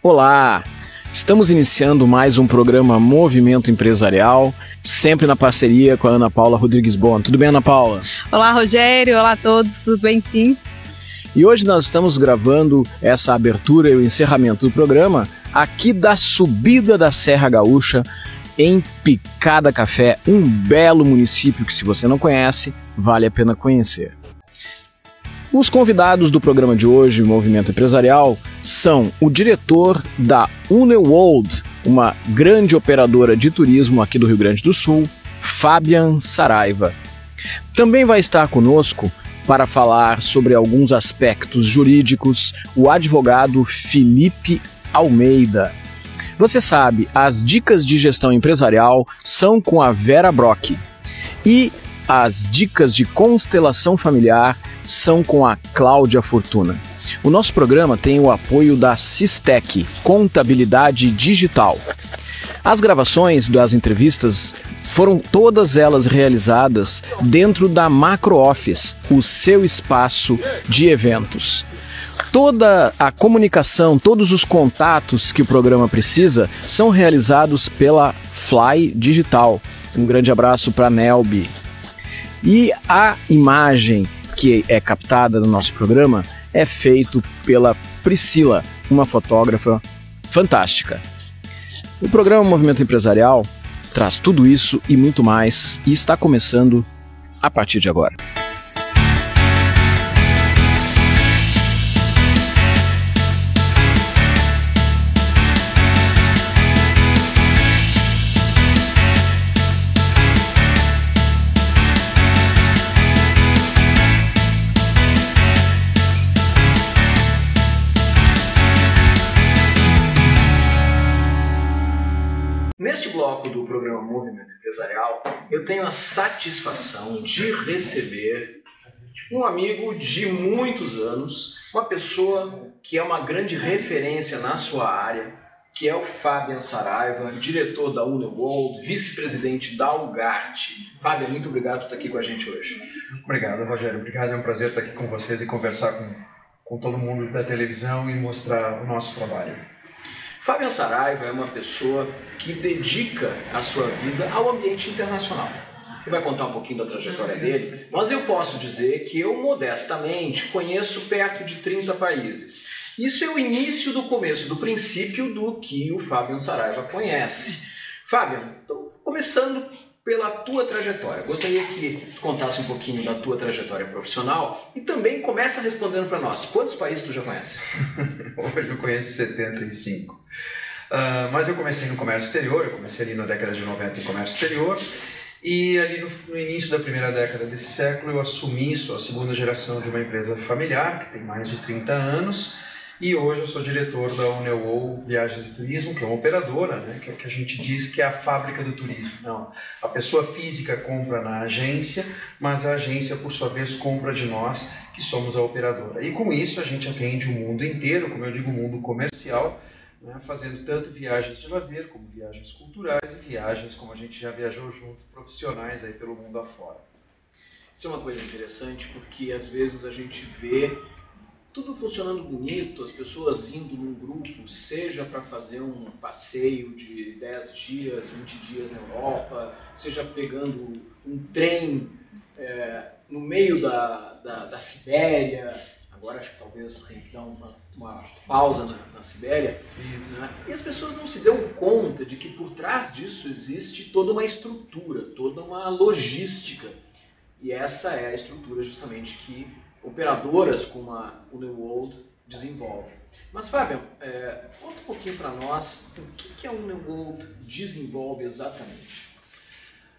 Olá! Estamos iniciando mais um programa Movimento Empresarial, sempre na parceria com a Ana Paula Rodrigues Bon. Tudo bem, Ana Paula? Olá, Rogério. Olá a todos. Tudo bem, sim? E hoje nós estamos gravando essa abertura e o encerramento do programa aqui da subida da Serra Gaúcha, em Picada Café, um belo município que, se você não conhece, vale a pena conhecer. Os convidados do programa de hoje, Movimento Empresarial, são o diretor da Uneworld, uma grande operadora de turismo aqui do Rio Grande do Sul, Fabian Saraiva. Também vai estar conosco para falar sobre alguns aspectos jurídicos o advogado Felipe Almeida. Você sabe, as dicas de gestão empresarial são com a Vera Brock e as dicas de constelação familiar são com a Cláudia Fortuna. O nosso programa tem o apoio da Sistec, Contabilidade Digital. As gravações das entrevistas foram todas elas realizadas dentro da Macro Office, o seu espaço de eventos. Toda a comunicação, todos os contatos que o programa precisa são realizados pela Fly Digital. Um grande abraço para a Nelby. E a imagem que é captada no nosso programa é feita pela Priscila, uma fotógrafa fantástica. O programa Movimento Empresarial traz tudo isso e muito mais e está começando a partir de agora. Neste bloco do programa Movimento Empresarial, eu tenho a satisfação de receber um amigo de muitos anos, uma pessoa que é uma grande referência na sua área, que é o Fabian Saraiva, diretor da Uneworld, vice-presidente da Ugarte. Fabian, muito obrigado por estar aqui com a gente hoje. Obrigado, Rogério. Obrigado, é um prazer estar aqui com vocês e conversar com todo mundo da televisão e mostrar o nosso trabalho. Fabian Saraiva é uma pessoa que dedica a sua vida ao ambiente internacional. Ele vai contar um pouquinho da trajetória dele, mas eu posso dizer que eu, modestamente, conheço perto de 30 países. Isso é o início do começo, do princípio do que o Fabian Saraiva conhece. Fabian, então, começando pela tua trajetória. Gostaria que tu contasse um pouquinho da tua trajetória profissional e também começa respondendo para nós. Quantos países tu já conhece? Hoje eu conheço 75. Mas eu comecei no comércio exterior, eu comecei ali na década de 90 em comércio exterior e ali no início da primeira década desse século eu assumi, sou a segunda geração de uma empresa familiar que tem mais de 30 anos e hoje eu sou diretor da Uneworld Viagens e Turismo, que é uma operadora, né, que é o que a gente diz que é a fábrica do turismo. Não, a pessoa física compra na agência, mas a agência, por sua vez, compra de nós, que somos a operadora. E com isso a gente atende o mundo inteiro, como eu digo, o mundo comercial, né, fazendo tanto viagens de lazer, como viagens culturais e viagens, como a gente já viajou juntos, profissionais aí pelo mundo afora. Isso é uma coisa interessante porque às vezes a gente vê tudo funcionando bonito, as pessoas indo num grupo, seja para fazer um passeio de 10 dias, 20 dias na Europa, seja pegando um trem no meio da Sibéria, agora acho que talvez tem que dar uma pausa na Sibéria, né? E as pessoas não se dão conta de que por trás disso existe toda uma estrutura, toda uma logística, e essa é a estrutura justamente que operadoras como a Uneworld desenvolvem. Mas, Fabian, conta um pouquinho para nós o que a Uneworld desenvolve exatamente.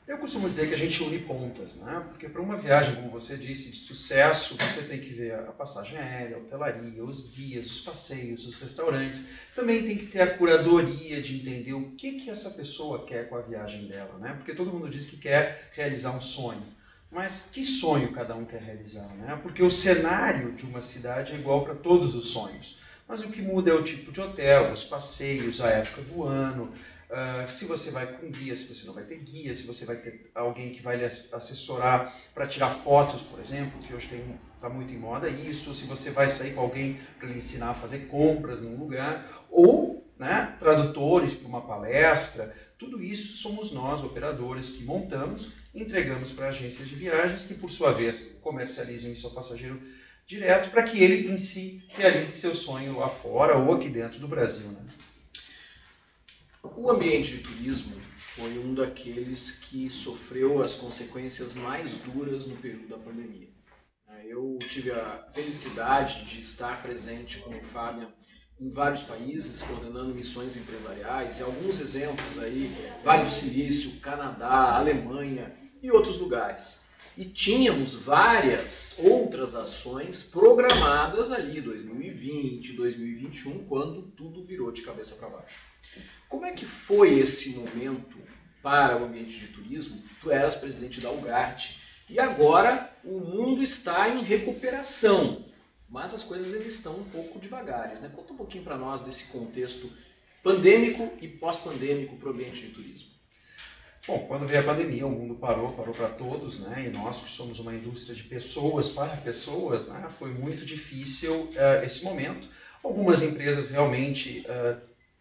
Eu costumo dizer que a gente une pontas, né? Porque para uma viagem, como você disse, de sucesso, você tem que ver a passagem aérea, a hotelaria, os guias, os passeios, os restaurantes. Também tem que ter a curadoria de entender o que essa pessoa quer com a viagem dela, né? Porque todo mundo diz que quer realizar um sonho. Mas que sonho cada um quer realizar, né? Porque o cenário de uma cidade é igual para todos os sonhos. Mas o que muda é o tipo de hotel, os passeios, a época do ano, se você vai com guia, se você não vai ter guia, se você vai ter alguém que vai lhe assessorar para tirar fotos, por exemplo, que hoje está muito em moda isso, se você vai sair com alguém para lhe ensinar a fazer compras num lugar, ou né, tradutores para uma palestra, tudo isso somos nós, operadores, que montamos, entregamos para agências de viagens, que por sua vez comercializam isso ao passageiro direto, para que ele em si realize seu sonho lá fora ou aqui dentro do Brasil, né? O ambiente de turismo foi um daqueles que sofreu as consequências mais duras no período da pandemia. Eu tive a felicidade de estar presente com o Fábio em vários países, coordenando missões empresariais, e alguns exemplos aí, Vale do Silício, Canadá, Alemanha e outros lugares. E tínhamos várias outras ações programadas ali, 2020, 2021, quando tudo virou de cabeça para baixo. Como é que foi esse momento para o ambiente de turismo? Tu eras presidente da UGART e agora o mundo está em recuperação, mas as coisas ainda estão um pouco devagares, né? Conta um pouquinho para nós desse contexto pandêmico e pós-pandêmico para o ambiente de turismo. Bom, quando veio a pandemia, o mundo parou para todos, né? E nós que somos uma indústria de pessoas para pessoas, né? Foi muito difícil esse momento. Algumas empresas realmente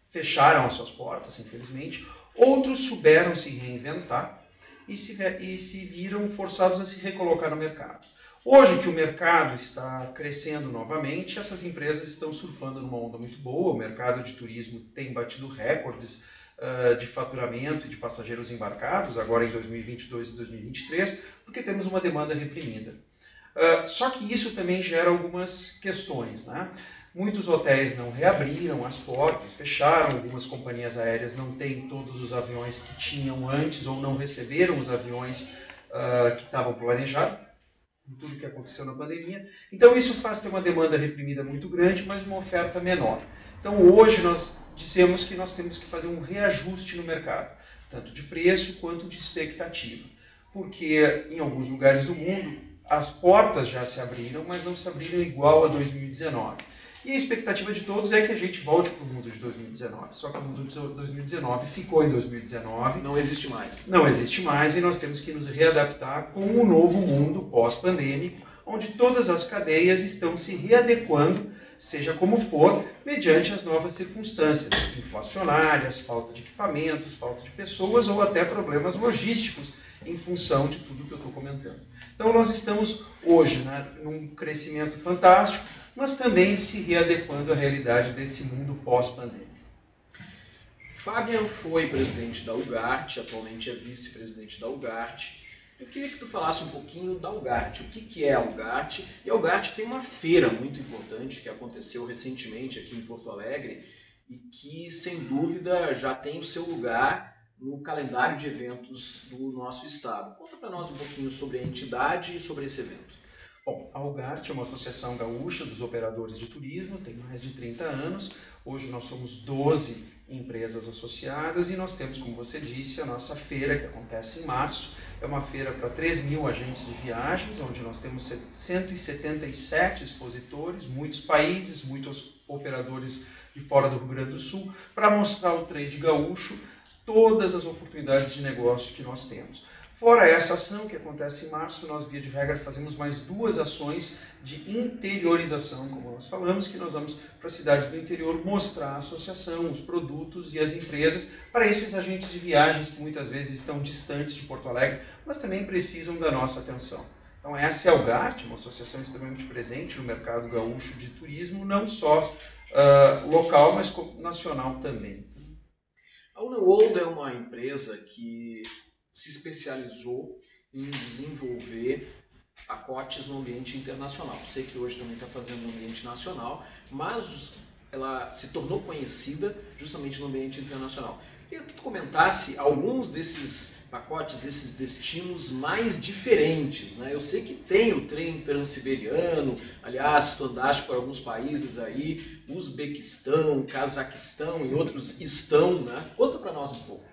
fecharam as suas portas, infelizmente. Outros souberam se reinventar e se viram forçados a se recolocar no mercado. Hoje que o mercado está crescendo novamente, essas empresas estão surfando numa onda muito boa. O mercado de turismo tem batido recordes de faturamento e de passageiros embarcados, agora em 2022 e 2023, porque temos uma demanda reprimida. Só que isso também gera algumas questões, né? Muitos hotéis não reabriram as portas, fecharam, algumas companhias aéreas não têm todos os aviões que tinham antes ou não receberam os aviões que estavam planejados, tudo que aconteceu na pandemia. Então isso faz ter uma demanda reprimida muito grande, mas uma oferta menor. Então hoje nós dizemos que nós temos que fazer um reajuste no mercado, tanto de preço quanto de expectativa, porque em alguns lugares do mundo as portas já se abriram, mas não se abriram igual a 2019. E a expectativa de todos é que a gente volte para o mundo de 2019. Só que o mundo de 2019 ficou em 2019. Não existe mais. Não existe mais e nós temos que nos readaptar com um novo mundo pós-pandêmico, onde todas as cadeias estão se readequando, seja como for, mediante as novas circunstâncias inflacionárias, falta de equipamentos, falta de pessoas ou até problemas logísticos em função de tudo que eu estou comentando. Então nós estamos hoje, né, num crescimento fantástico, mas também se readequando à realidade desse mundo pós-pandêmico. Fabian foi presidente da UGART, atualmente é vice-presidente da UGART. Eu queria que tu falasse um pouquinho da UGART, o que é a UGART. E a UGART tem uma feira muito importante que aconteceu recentemente aqui em Porto Alegre e que, sem dúvida, já tem o seu lugar no calendário de eventos do nosso estado. Conta para nós um pouquinho sobre a entidade e sobre esse evento. Bom, a UGART é uma associação gaúcha dos operadores de turismo, tem mais de 30 anos. Hoje nós somos 12 empresas associadas e nós temos, como você disse, a nossa feira que acontece em março. É uma feira para 3.000 agentes de viagens, onde nós temos 177 expositores, muitos países, muitos operadores de fora do Rio Grande do Sul, para mostrar o trade gaúcho, todas as oportunidades de negócio que nós temos. Fora essa ação que acontece em março, nós, via de regra, fazemos mais 2 ações de interiorização, como nós falamos, que nós vamos para cidades do interior mostrar a associação, os produtos e as empresas para esses agentes de viagens que muitas vezes estão distantes de Porto Alegre, mas também precisam da nossa atenção. Então essa é a UGART, uma associação extremamente presente no mercado gaúcho de turismo, não só local, mas nacional também. A Unaworld é uma empresa que se especializou em desenvolver pacotes no ambiente internacional. Sei que hoje também está fazendo no ambiente nacional, mas ela se tornou conhecida justamente no ambiente internacional. Queria que tu comentasse alguns desses pacotes, desses destinos mais diferentes, né? Eu sei que tem o trem transiberiano, aliás, tu andaste por alguns países aí, Uzbequistão, Cazaquistão e outros estão, né? Conta para nós um pouco.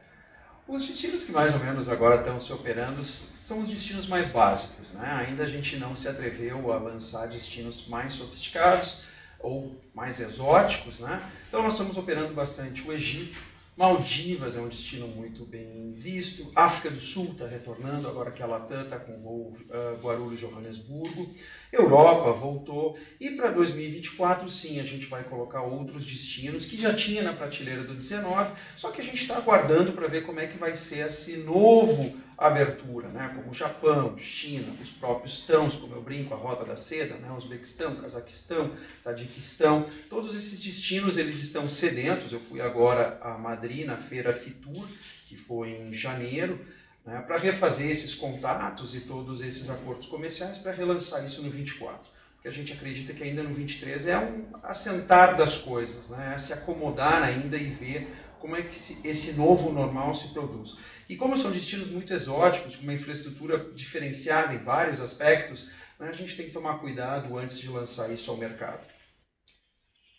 Os destinos que mais ou menos agora estão se operando são os destinos mais básicos, né? Ainda a gente não se atreveu a lançar destinos mais sofisticados ou mais exóticos, né? Então nós estamos operando bastante o Egito, Maldivas é um destino muito bem visto, África do Sul está retornando, agora que a Latam está com o voo Guarulhos-Johannesburgo. Europa voltou, e para 2024 sim, a gente vai colocar outros destinos que já tinha na prateleira do 19, só que a gente está aguardando para ver como é que vai ser esse novo abertura, né? Como o Japão, China, os próprios tãos, como eu brinco, a Rota da Seda, né? Uzbequistão, Cazaquistão, Tadiquistão, todos esses destinos eles estão sedentos. Eu fui agora a Madrid na feira Fitur, que foi em janeiro, né, para refazer esses contatos e todos esses acordos comerciais para relançar isso no 24. Porque a gente acredita que ainda no 23 é um assentar das coisas, né, é se acomodar ainda e ver como é que esse novo normal se produz. E como são destinos muito exóticos, com uma infraestrutura diferenciada em vários aspectos, né, a gente tem que tomar cuidado antes de lançar isso ao mercado.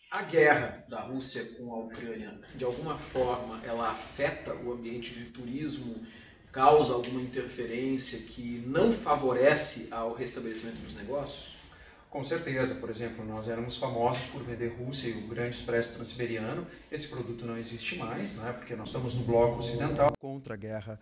A guerra da Rússia com a Ucrânia, de alguma forma, ela afeta o ambiente de turismo, causa alguma interferência que não favorece ao restabelecimento dos negócios? Com certeza. Por exemplo, nós éramos famosos por vender Rússia e o Grande Expresso Transiberiano. Esse produto não existe mais, né, porque nós estamos no bloco ocidental contra a guerra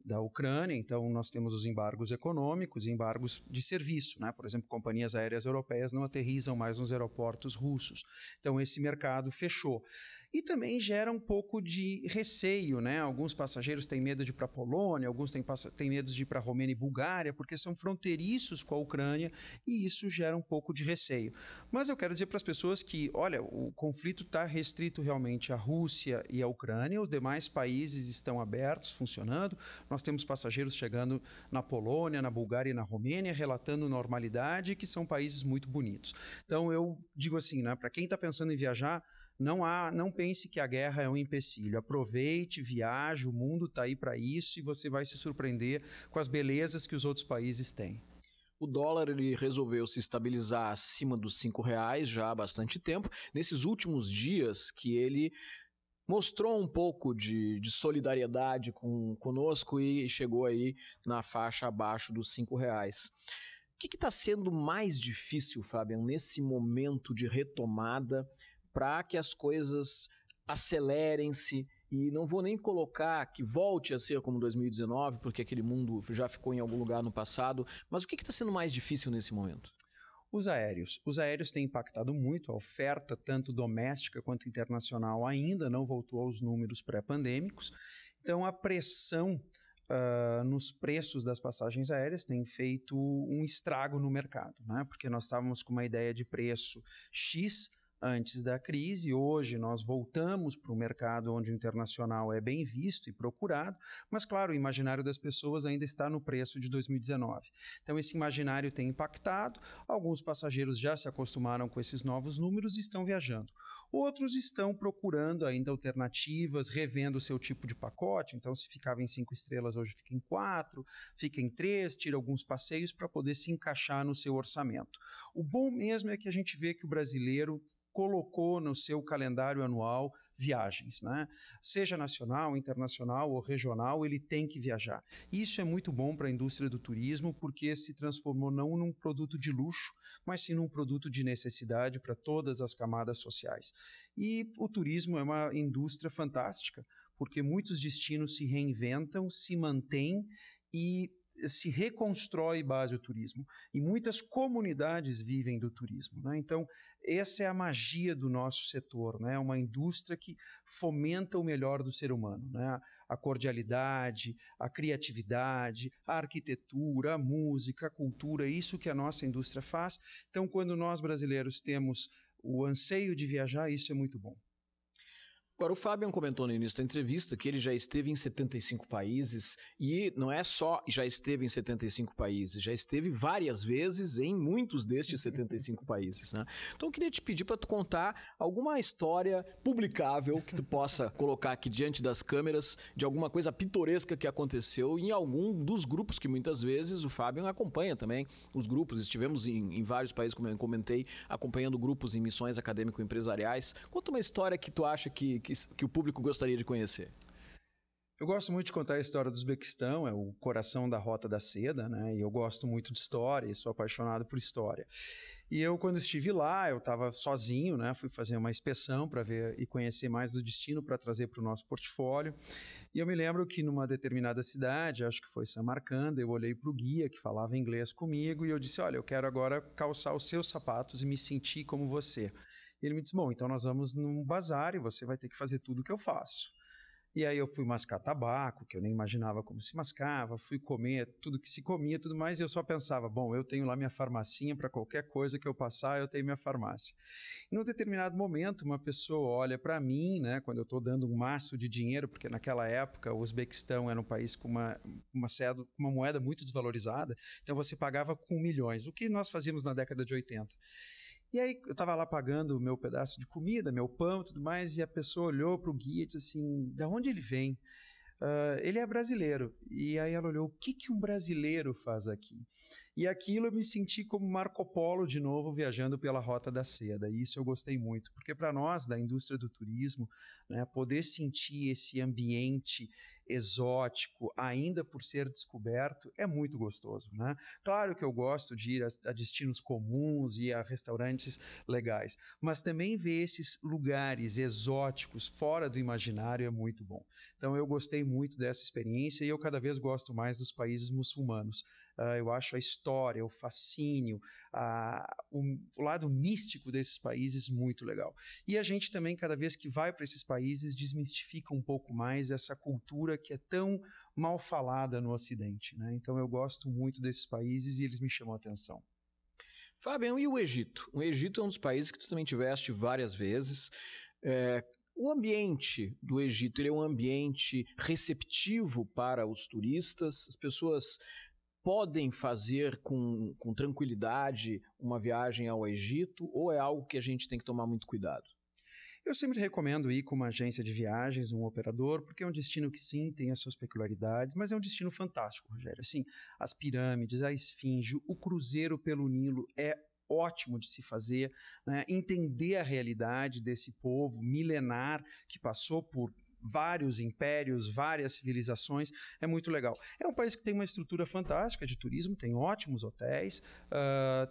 da Ucrânia, então nós temos os embargos econômicos e embargos de serviço, né? Por exemplo, companhias aéreas europeias não aterrissam mais nos aeroportos russos. Então esse mercado fechou. E também gera um pouco de receio, né? Alguns passageiros têm medo de ir para a Polônia, alguns têm medo de ir para a Romênia e Bulgária, porque são fronteiriços com a Ucrânia e isso gera um pouco de receio. Mas eu quero dizer para as pessoas que, olha, o conflito está restrito realmente à Rússia e à Ucrânia, os demais países estão abertos, funcionando. Nós temos passageiros chegando na Polônia, na Bulgária e na Romênia, relatando normalidade, que são países muito bonitos. Então eu digo assim, né? Para quem está pensando em viajar, não pense que a guerra é um empecilho. Aproveite, viaje, o mundo está aí para isso e você vai se surpreender com as belezas que os outros países têm. O dólar ele resolveu se estabilizar acima dos R$5 já há bastante tempo. Nesses últimos dias que ele mostrou um pouco de solidariedade conosco e chegou aí na faixa abaixo dos R$5. O que está sendo mais difícil, Fabian, nesse momento de retomada, para que as coisas acelerem-se? E não vou nem colocar que volte a ser como 2019, porque aquele mundo já ficou em algum lugar no passado, mas o que está sendo mais difícil nesse momento? Os aéreos. Os aéreos têm impactado muito, a oferta tanto doméstica quanto internacional ainda não voltou aos números pré-pandêmicos, então a pressão nos preços das passagens aéreas tem feito um estrago no mercado, né? Porque nós estávamos com uma ideia de preço X antes da crise, hoje nós voltamos para o mercado onde o internacional é bem visto e procurado, mas claro, o imaginário das pessoas ainda está no preço de 2019. Então esse imaginário tem impactado, alguns passageiros já se acostumaram com esses novos números e estão viajando. Outros estão procurando ainda alternativas, revendo o seu tipo de pacote, então se ficava em 5 estrelas, hoje fica em 4, fica em 3, tira alguns passeios para poder se encaixar no seu orçamento. O bom mesmo é que a gente vê que o brasileiro colocou no seu calendário anual viagens, né? Seja nacional, internacional ou regional, ele tem que viajar. Isso é muito bom para a indústria do turismo, porque se transformou não num produto de luxo, mas sim num produto de necessidade para todas as camadas sociais. E o turismo é uma indústria fantástica, porque muitos destinos se reinventam, se mantêm e se reconstrói base o turismo. E muitas comunidades vivem do turismo, né? Então, essa é a magia do nosso setor, né? Uma indústria que fomenta o melhor do ser humano, né? A cordialidade, a criatividade, a arquitetura, a música, a cultura, isso que a nossa indústria faz. Então, quando nós brasileiros temos o anseio de viajar, isso é muito bom. Agora, o Fabian comentou no início da entrevista que ele já esteve em 75 países e não é só já esteve em 75 países, já esteve várias vezes em muitos destes 75 países, né? Então eu queria te pedir para tu contar alguma história publicável que tu possa colocar aqui diante das câmeras de alguma coisa pitoresca que aconteceu em algum dos grupos que muitas vezes o Fabian acompanha também. Os grupos, estivemos em vários países, como eu comentei, acompanhando grupos em missões acadêmico-empresariais. Conta uma história que tu acha que o público gostaria de conhecer. Eu gosto muito de contar a história do Uzbequistão, é o coração da Rota da Seda, né? E eu gosto muito de história e sou apaixonado por história. E eu, quando estive lá, eu estava sozinho, né? Fui fazer uma inspeção para ver e conhecer mais do destino para trazer para o nosso portfólio. E eu me lembro que numa determinada cidade, acho que foi Samarcanda, eu olhei para o guia que falava inglês comigo e eu disse, olha, eu quero agora calçar os seus sapatos e me sentir como você. E ele me disse, bom, então nós vamos num bazar e você vai ter que fazer tudo o que eu faço. E aí eu fui mascar tabaco, que eu nem imaginava como se mascava, fui comer tudo que se comia, tudo mais, e eu só pensava, bom, eu tenho lá minha farmacinha, para qualquer coisa que eu passar, eu tenho minha farmácia. E num determinado momento, uma pessoa olha para mim, né, quando eu estou dando um maço de dinheiro, porque naquela época o Uzbequistão era um país com uma moeda muito desvalorizada, então você pagava com milhões, o que nós fazíamos na década de 80. E aí eu estava lá pagando o meu pedaço de comida, meu pão e tudo mais, e a pessoa olhou para o guia e disse assim, de onde ele vem? Ele é brasileiro. E aí ela olhou, o que um brasileiro faz aqui? E aquilo eu me senti como Marco Polo de novo, viajando pela Rota da Seda. E isso eu gostei muito, porque para nós, da indústria do turismo, né, poder sentir esse ambiente exótico, ainda por ser descoberto, é muito gostoso, né? Claro que eu gosto de ir a destinos comuns e a restaurantes legais, mas também ver esses lugares exóticos fora do imaginário é muito bom. Então eu gostei muito dessa experiência e eu cada vez gosto mais dos países muçulmanos. Eu acho a história, o fascínio, o lado místico desses países muito legal. E a gente também, cada vez que vai para esses países, desmistifica um pouco mais essa cultura que é tão mal falada no Ocidente, né? Então eu gosto muito desses países e eles me chamam a atenção. Fabião, e o Egito? O Egito é um dos países que tu também tiveste várias vezes. O ambiente do Egito, ele é um ambiente receptivo para os turistas? As pessoas podem fazer com tranquilidade uma viagem ao Egito ou é algo que a gente tem que tomar muito cuidado? Eu sempre recomendo ir com uma agência de viagens, um operador, porque é um destino que sim, tem as suas peculiaridades, mas é um destino fantástico, Rogério. Assim, as pirâmides, a esfinge, o cruzeiro pelo Nilo é ótimo de se fazer, né? Entender a realidade desse povo milenar que passou por vários impérios, várias civilizações, é muito legal. É um país que tem uma estrutura fantástica de turismo, tem ótimos hotéis,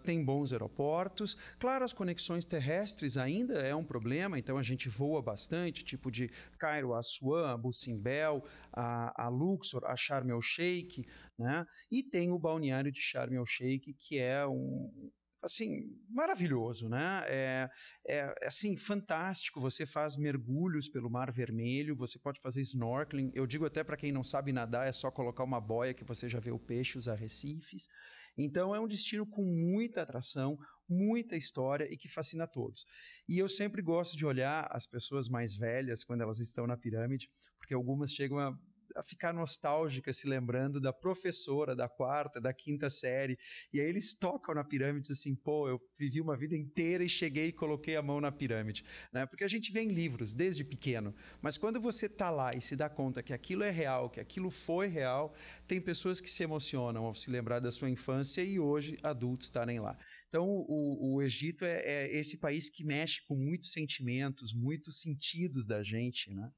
tem bons aeroportos. Claro, as conexões terrestres ainda é um problema, então a gente voa bastante, tipo de Cairo a Assuã, a Busimbel, a Luxor, a Sharm el-Sheikh, né? E tem o balneário de Sharm el-Sheikh, que é assim, maravilhoso, né? Assim, fantástico. Você faz mergulhos pelo Mar Vermelho, você pode fazer snorkeling. Eu digo até para quem não sabe nadar, é só colocar uma boia que você já vê o peixe, os arrecifes. Então é um destino com muita atração, muita história e que fascina a todos. E eu sempre gosto de olhar as pessoas mais velhas quando elas estão na pirâmide, porque algumas chegam a ficar nostálgica, se lembrando da professora da 4ª, da 5ª série, e aí eles tocam na pirâmide assim, pô, eu vivi uma vida inteira e cheguei e coloquei a mão na pirâmide, né? Porque a gente vê em livros desde pequeno, mas quando você tá lá e se dá conta que aquilo é real, que aquilo foi real, tem pessoas que se emocionam ao se lembrar da sua infância e hoje adultos estarem lá. Então o Egito é esse país que mexe com muitos sentimentos, muitos sentidos da gente, né?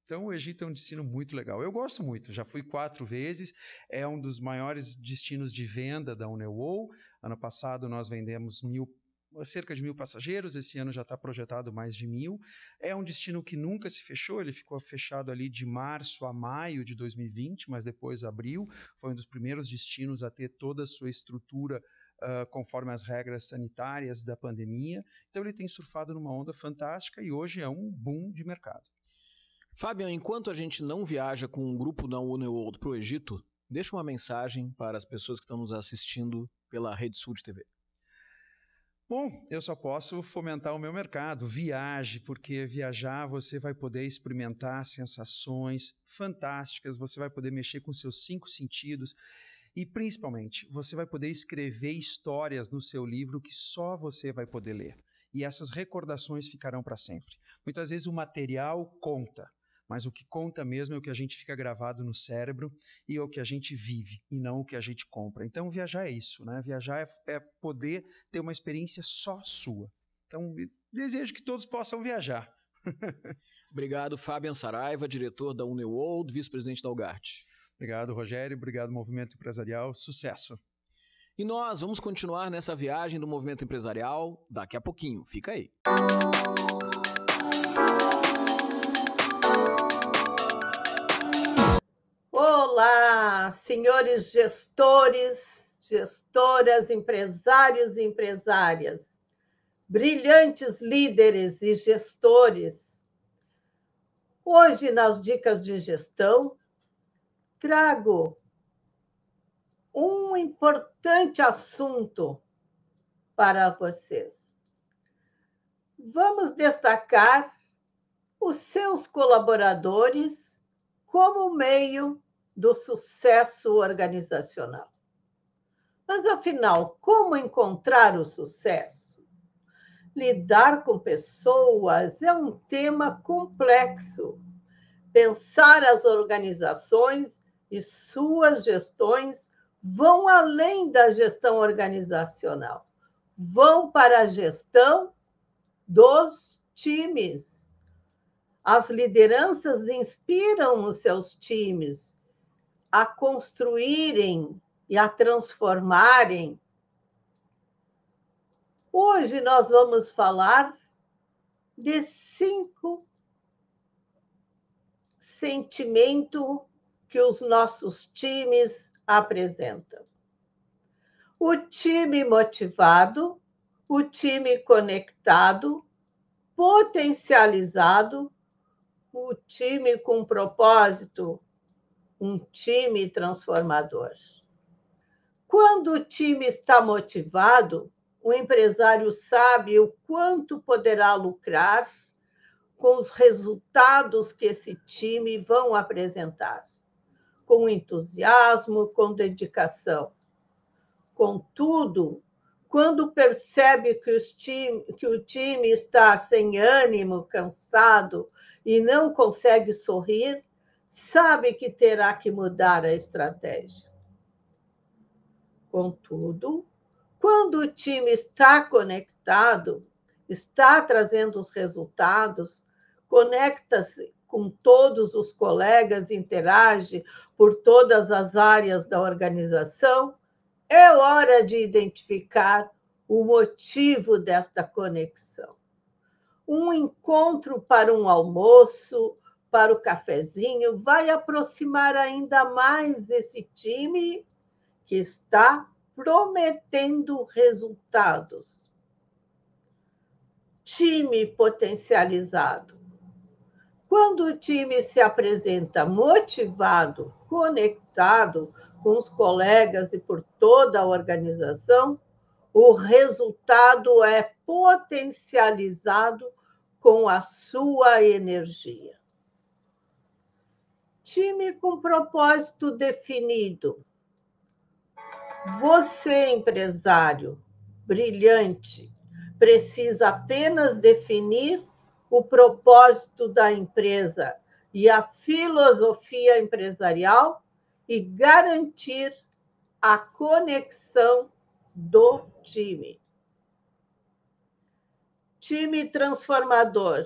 Então o Egito é um destino muito legal. Eu gosto muito, já fui 4 vezes, é um dos maiores destinos de venda da UNEWOL. Ano passado nós vendemos cerca de 1.000 passageiros, esse ano já está projetado mais de 1.000. É um destino que nunca se fechou, ele ficou fechado ali de março a maio de 2020, mas depois abriu. Foi um dos primeiros destinos a ter toda a sua estrutura conforme as regras sanitárias da pandemia. Então ele tem surfado numa onda fantástica e hoje é um boom de mercado. Fabião, enquanto a gente não viaja com um grupo da UNEWORLD para o Egito, deixa uma mensagem para as pessoas que estão nos assistindo pela Rede Sul de TV. Bom, eu só posso fomentar o meu mercado. Viaje, porque viajar você vai poder experimentar sensações fantásticas, você vai poder mexer com seus 5 sentidos e, principalmente, você vai poder escrever histórias no seu livro que só você vai poder ler. E essas recordações ficarão para sempre. Muitas vezes o material conta, mas o que conta mesmo é o que a gente fica gravado no cérebro e é o que a gente vive, e não o que a gente compra. Então viajar é isso, né? Viajar é poder ter uma experiência só sua. Então desejo que todos possam viajar. Obrigado, Fabian Saraiva, diretor da UNEWORLD, vice-presidente da Algart. Obrigado, Rogério. Obrigado, Movimento Empresarial. Sucesso. E nós vamos continuar nessa viagem do movimento empresarial daqui a pouquinho. Fica aí. Olá, senhores gestores, gestoras, empresários e empresárias, brilhantes líderes e gestores. Hoje, nas Dicas de Gestão, trago um importante assunto para vocês. Vamos destacar os seus colaboradores como meio do sucesso organizacional. Mas, afinal, como encontrar o sucesso? Lidar com pessoas é um tema complexo. Pensar as organizações e suas gestões vão além da gestão organizacional, vão para a gestão dos times. As lideranças inspiram os seus times a construírem e a transformarem. Hoje nós vamos falar de 5 sentimentos que os nossos times apresentam. O time motivado, o time conectado, potencializado, o time com propósito, um time transformador. Quando o time está motivado, o empresário sabe o quanto poderá lucrar com os resultados que esse time vão apresentar, com entusiasmo, com dedicação. Contudo, quando percebe que o time está sem ânimo, cansado e não consegue sorrir, sabe que terá que mudar a estratégia. Contudo, quando o time está conectado, está trazendo os resultados, conecta-se com todos os colegas, interage por todas as áreas da organização, é hora de identificar o motivo desta conexão. Um encontro para um almoço, para o cafezinho, vai aproximar ainda mais esse time que está prometendo resultados. Time potencializado. Quando o time se apresenta motivado, conectado com os colegas e por toda a organização, o resultado é potencializado com a sua energia. Time com propósito definido. Você, empresário brilhante, precisa apenas definir o propósito da empresa e a filosofia empresarial e garantir a conexão do time. Time transformador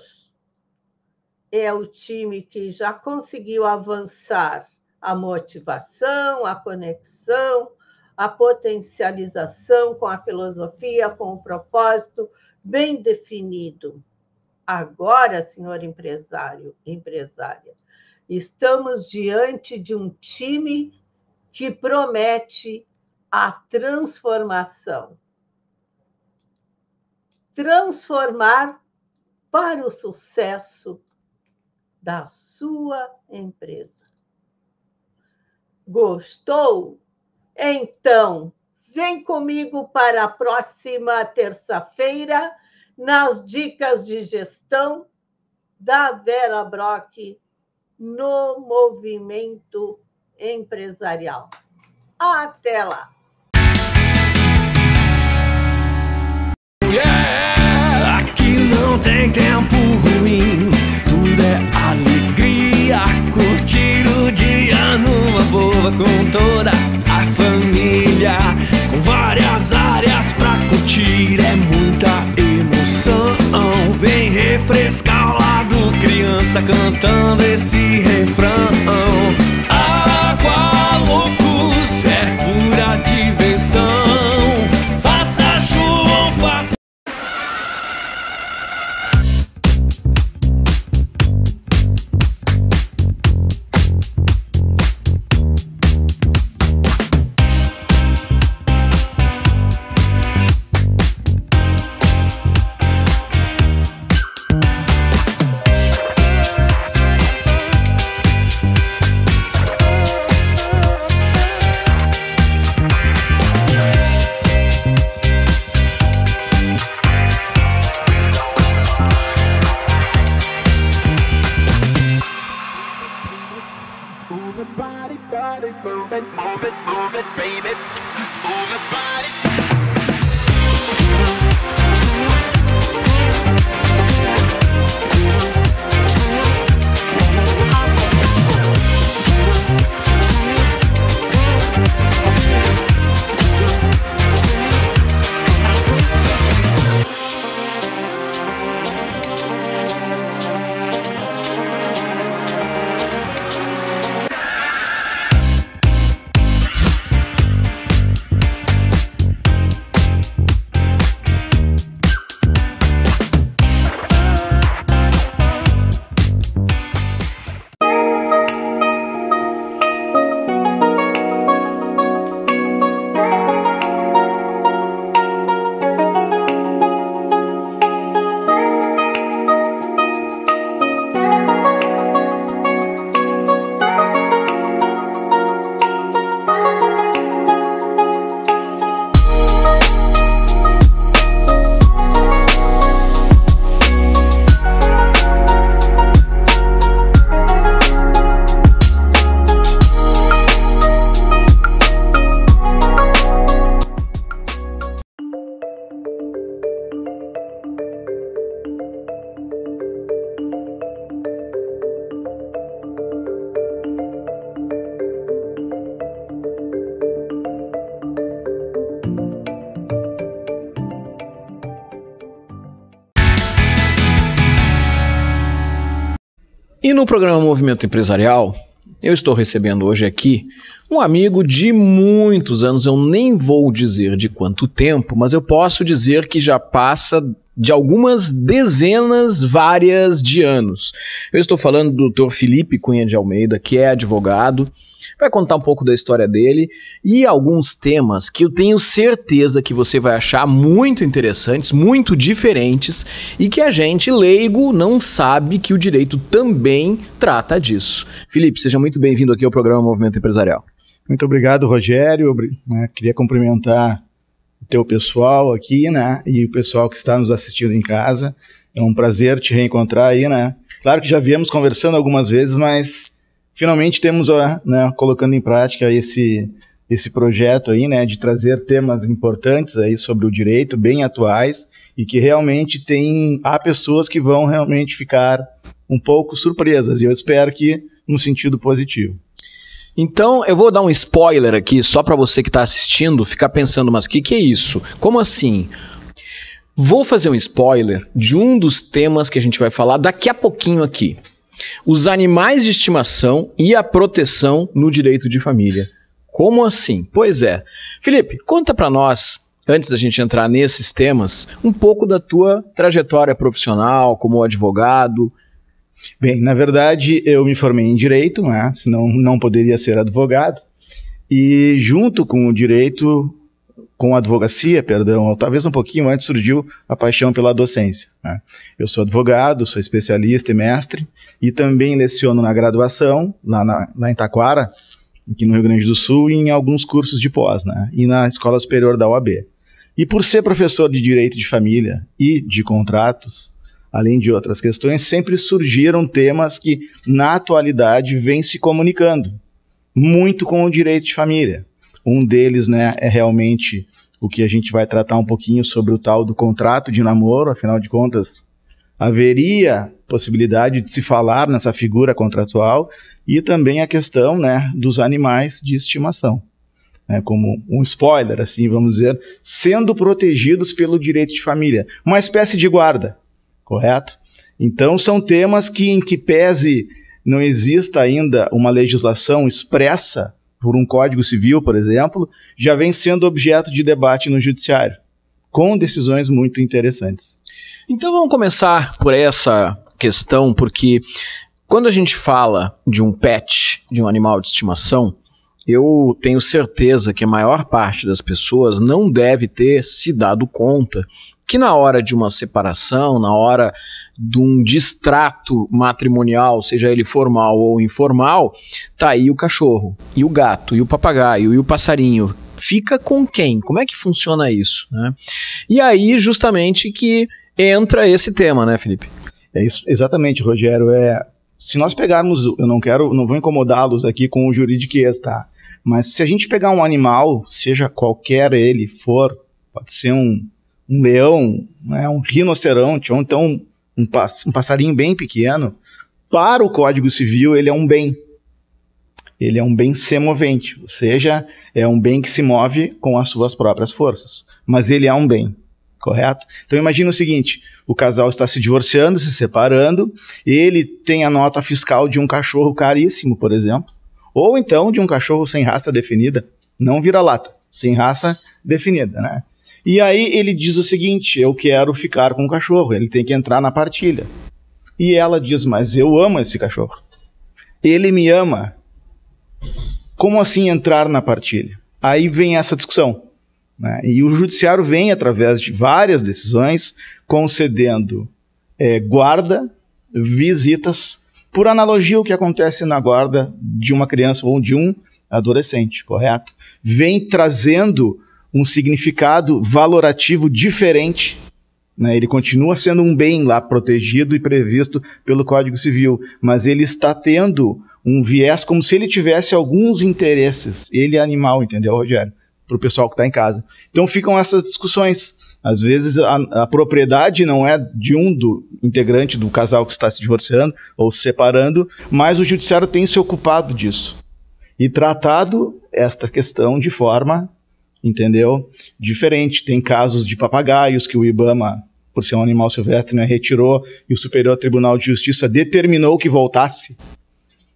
é o time que já conseguiu avançar a motivação, a conexão, a potencialização com a filosofia, com o propósito bem definido. Agora, senhor empresário, empresária, estamos diante de um time que promete a transformação. Transformar para o sucesso da sua empresa. Gostou? Então, vem comigo para a próxima terça-feira nas Dicas de Gestão da Vera Brock no Movimento Empresarial. Até lá! Yeah, aqui não tem tempo ruim, tudo é alegria, curtir o dia numa boa com toda a família, com várias áreas pra curtir, é muita emoção. Vem refrescar o lado, criança cantando esse refrão. Aqua Loucos é pura diversão. body, move it, baby. Move your body. E no programa Movimento Empresarial, eu estou recebendo hoje aqui um amigo de muitos anos, eu nem vou dizer de quanto tempo, mas eu posso dizer que já passa de algumas dezenas, várias de anos. Eu estou falando do Dr. Felipe Cunha de Almeida, que é advogado, vai contar um pouco da história dele e alguns temas que eu tenho certeza que você vai achar muito interessantes, muito diferentes e que a gente, leigo, não sabe que o direito também trata disso. Felipe, seja muito bem-vindo aqui ao programa Movimento Empresarial. Muito obrigado, Rogério. Queria cumprimentar o teu pessoal aqui, né, e o pessoal que está nos assistindo em casa. É um prazer te reencontrar aí, né. Claro que já viemos conversando algumas vezes, mas finalmente temos, né, colocando em prática esse projeto aí, né, de trazer temas importantes aí sobre o direito, bem atuais, e que realmente há pessoas que vão realmente ficar um pouco surpresas, e eu espero que no sentido positivo. Então, eu vou dar um spoiler aqui, só para você que está assistindo ficar pensando, mas o que é isso? Como assim? Vou fazer um spoiler de um dos temas que a gente vai falar daqui a pouquinho aqui. Os animais de estimação e a proteção no direito de família. Como assim? Pois é. Felipe, conta para nós, antes da gente entrar nesses temas, um pouco da tua trajetória profissional como advogado. Bem, na verdade, eu me formei em Direito, né? Senão não poderia ser advogado, e junto com o Direito, com a advocacia, perdão, talvez um pouquinho antes surgiu a paixão pela docência, né? Eu sou advogado, sou especialista e mestre, e também leciono na graduação, lá em Taquara, aqui no Rio Grande do Sul, e em alguns cursos de pós, né? E na Escola Superior da OAB. E por ser professor de Direito de Família e de Contratos, além de outras questões, sempre surgiram temas que, na atualidade, vêm se comunicando muito com o direito de família. Um deles, né, é realmente o que a gente vai tratar um pouquinho sobre o tal do contrato de namoro. Afinal de contas, haveria possibilidade de se falar nessa figura contratual, e também a questão, né, dos animais de estimação. Como um spoiler, assim, vamos dizer, sendo protegidos pelo direito de família. Uma espécie de guarda. Correto? Então são temas que, em que pese não exista ainda uma legislação expressa por um Código Civil, por exemplo, já vem sendo objeto de debate no Judiciário, com decisões muito interessantes. Então vamos começar por essa questão, porque quando a gente fala de um pet, de um animal de estimação, eu tenho certeza que a maior parte das pessoas não deve ter se dado conta que na hora de uma separação, na hora de um distrato matrimonial, seja ele formal ou informal, tá aí o cachorro, e o gato, e o papagaio, e o passarinho. Fica com quem? Como é que funciona isso, né? E aí, justamente, que entra esse tema, né, Felipe? É isso, exatamente, Rogério. se nós pegarmos, eu não vou incomodá-los aqui com o juridiquês, tá? Mas se a gente pegar um animal, seja qualquer ele for, pode ser um leão, né, um rinoceronte, ou então um passarinho bem pequeno, para o Código Civil ele é um bem. Ele é um bem semovente, ou seja, é um bem que se move com as suas próprias forças. Mas ele é um bem, correto? Então imagina o seguinte, o casal está se divorciando, se separando, ele tem a nota fiscal de um cachorro caríssimo, por exemplo, ou então de um cachorro sem raça definida, não vira-lata, sem raça definida, né? E aí ele diz o seguinte, eu quero ficar com o cachorro, ele tem que entrar na partilha. E ela diz, mas eu amo esse cachorro. Ele me ama. Como assim entrar na partilha? Aí vem essa discussão, né? E o judiciário vem, através de várias decisões, concedendo guarda, visitas, por analogia o que acontece na guarda de uma criança ou de um adolescente, correto? Vem trazendo um significado valorativo diferente, né? Ele continua sendo um bem lá protegido e previsto pelo Código Civil, mas ele está tendo um viés como se ele tivesse alguns interesses. Ele é animal, entendeu, Rogério? Para o pessoal que está em casa. Então ficam essas discussões. Às vezes a propriedade não é de do integrante do casal que está se divorciando ou se separando, mas o judiciário tem se ocupado disso e tratado esta questão de forma, entendeu, diferente. Tem casos de papagaios que o IBAMA, por ser um animal silvestre, né, retirou, e o Superior Tribunal de Justiça determinou que voltasse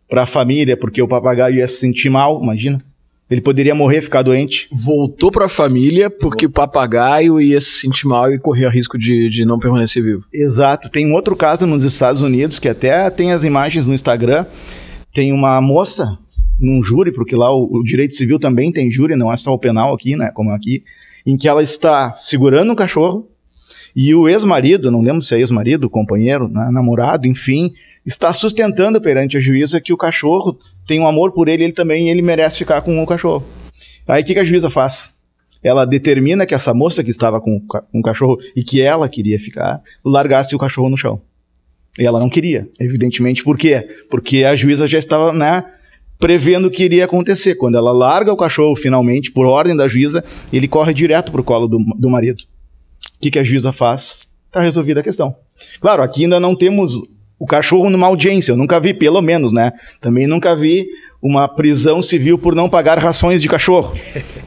para a família, porque o papagaio ia se sentir mal, imagina. Ele poderia morrer, ficar doente. Voltou para a família porque o papagaio ia se sentir mal e correr risco de não permanecer vivo. Exato. Tem um outro caso nos Estados Unidos, que até tem as imagens no Instagram. Tem uma moça num júri, porque lá o direito civil também tem júri, não é só o penal aqui, né, como aqui, em que ela está segurando um cachorro e o ex-marido, não lembro se é ex-marido, companheiro, né, namorado, enfim, está sustentando perante a juíza que o cachorro tem um amor por ele também, e ele merece ficar com o cachorro. Aí o que a juíza faz? Ela determina que essa moça que estava com o cachorro e que ela queria ficar, largasse o cachorro no chão. E ela não queria, evidentemente. Por quê? Porque a juíza já estava, né, prevendo o que iria acontecer. Quando ela larga o cachorro, finalmente, por ordem da juíza, ele corre direto para o colo do marido. O que a juíza faz? Está resolvida a questão. Claro, aqui ainda não temos o cachorro numa audiência, eu nunca vi, pelo menos, né? Também nunca vi uma prisão civil por não pagar rações de cachorro.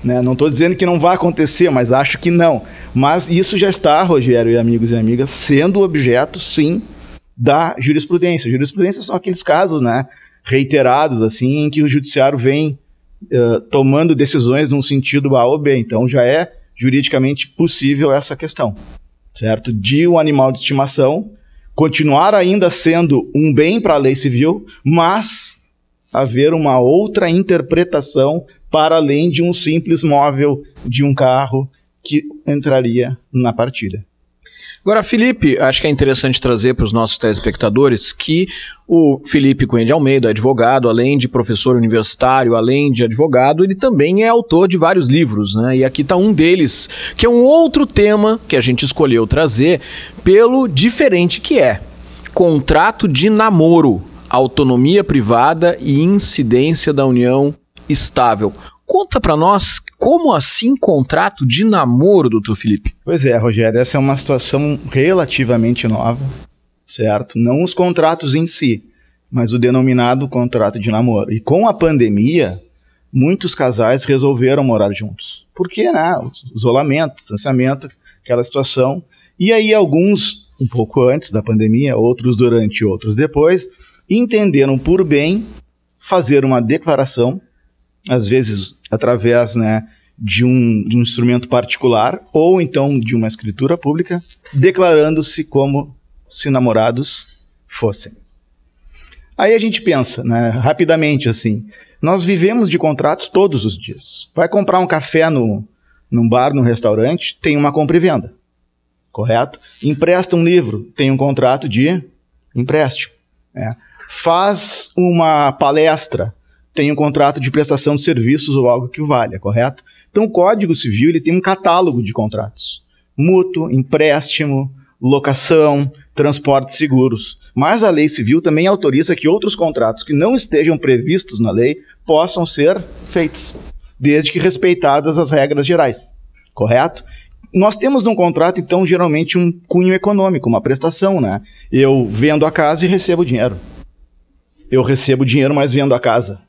Né? Não estou dizendo que não vai acontecer, mas acho que não. Mas isso já está, Rogério e amigos e amigas, sendo objeto, sim, da jurisprudência. Jurisprudência são aqueles casos, né, reiterados, assim, em que o judiciário vem tomando decisões num sentido A ou B. Então já é juridicamente possível essa questão, certo? De um animal de estimação continuar ainda sendo um bem para a lei civil, mas haver uma outra interpretação para além de um simples móvel de um carro que entraria na partilha. Agora, Felipe, acho que é interessante trazer para os nossos telespectadores que o Felipe Cunha de Almeida, advogado, além de professor universitário, além de advogado, ele também é autor de vários livros, né? E aqui está um deles, que é um outro tema que a gente escolheu trazer pelo diferente que é: contrato de namoro, autonomia privada e incidência da união estável. Conta para nós, como assim contrato de namoro, doutor Felipe? Pois é, Rogério, essa é uma situação relativamente nova, certo? Não os contratos em si, mas o denominado contrato de namoro. E com a pandemia, muitos casais resolveram morar juntos. Por quê, né? Isolamento, distanciamento, aquela situação. E aí alguns, um pouco antes da pandemia, outros durante, outros depois, entenderam por bem fazer uma declaração, às vezes através, né, de um instrumento particular, ou então de uma escritura pública, declarando-se como se namorados fossem. Aí a gente pensa, né, rapidamente assim, nós vivemos de contratos todos os dias. Vai comprar um café num bar, num restaurante, tem uma compra e venda, correto? Empresta um livro, tem um contrato de empréstimo. Faz uma palestra, tem um contrato de prestação de serviços ou algo que o valha, correto? Então o Código Civil ele tem um catálogo de contratos. Mútuo, empréstimo, locação, transportes seguros. Mas a lei civil também autoriza que outros contratos que não estejam previstos na lei possam ser feitos, desde que respeitadas as regras gerais, correto? Nós temos num contrato, então, geralmente um cunho econômico, uma prestação, né? Eu vendo a casa e recebo dinheiro. Eu recebo dinheiro, mas vendo a casa.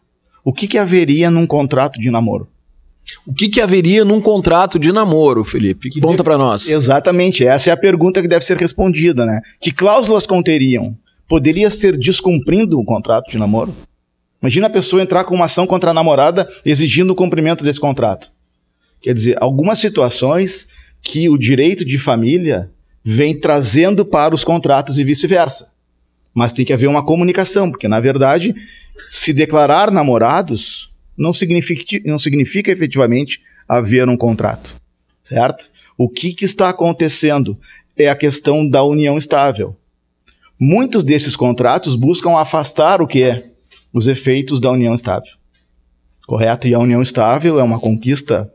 O que haveria num contrato de namoro? O que haveria num contrato de namoro, Felipe? Conta pra nós. Exatamente, essa é a pergunta que deve ser respondida, né? Que cláusulas conteriam? Poderia ser descumprindo o contrato de namoro? Imagina a pessoa entrar com uma ação contra a namorada exigindo o cumprimento desse contrato. Quer dizer, algumas situações que o direito de família vem trazendo para os contratos e vice-versa. Mas tem que haver uma comunicação, porque, na verdade, se declarar namorados não significa efetivamente haver um contrato, certo? O que está acontecendo é a questão da união estável. Muitos desses contratos buscam afastar o que é os efeitos da união estável, correto? E a união estável é uma conquista